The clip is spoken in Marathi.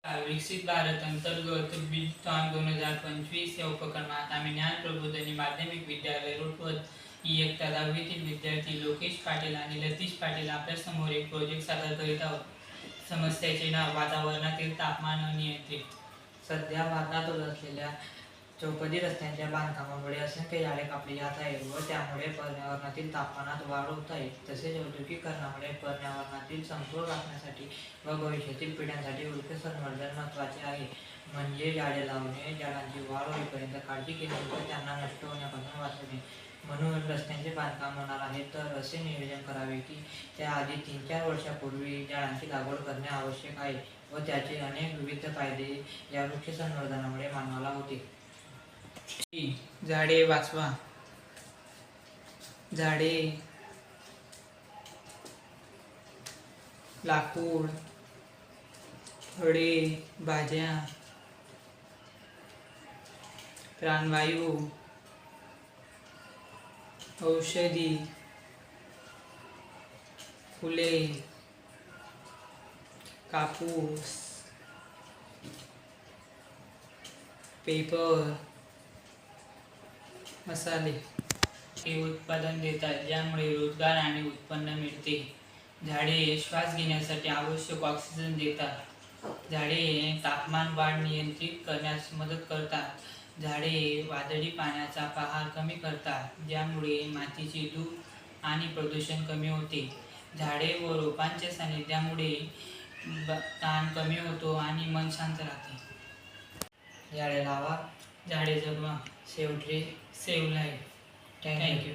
विकसित भारत अंतर्गत विद्वान 2025 या उपक्रमात आम्ही ज्ञान प्रबोधिनी माध्यमिक विद्यालय रोटवत इयत्ता 10वीतील विद्यार्थी लोकेश पाटील आणि लतीश पाटील आपल्यासमोर एक प्रोजेक्ट सादर करीत आहोत. समस्येचे नाव वातावरणातील तापमान अनियंत्रित. सध्या भारतात होत असलेल्या चौपदरी रस्त्यांच्या बांधकामामुळे असंख्य झाडे कापली जात आहेत व त्यामुळे पर्यावरणातील तापमानात वाढ होत आहे. तसेच औद्योगिकीकरणामुळे पर्यावरणातील समतोल राखण्यासाठी व भविष्यातील पिढ्यांसाठी वृक्ष संवर्धन महत्त्वाचे आहे. म्हणजे झाडे लावणे, झाडांची वाढ होईपर्यंत काळजी घेणे व त्यांना नष्ट होण्यापासून वाचवणे. म्हणून रस्त्यांचे बांधकाम होणार आहे तर असे नियोजन करावे की त्याआधी 3-4 वर्षापूर्वी झाडांची लागवड करणे आवश्यक आहे व त्याचे अनेक विविध फायदे या वृक्ष संवर्धनामुळे मानवाला होतील. झाडे वाचवा. झाडे लाकूड, फळे, भाज्या, प्राणवायू, औषधी, फुले, कापूस, पेपर, मसाले हे उत्पादन देतात ज्यामुळे रोजगार आणि उत्पन्न मिळते. झाडे श्वास घेण्यासाठी आवश्यक ऑक्सिजन देतात. झाडे तापमान वाढ नियंत्रित करण्यास मदत करतात. झाडे वादळी पाण्याचा प्रवाह कमी करतात ज्यामुळे मातीची धूप आणि प्रदूषण कमी होते. झाडे व रोपांच्या सानिध्यामुळे ताण कमी होतो आणि मन शांत राहते. झाडे लावा, झाडे जगवा. Save tree, save life. Thank you.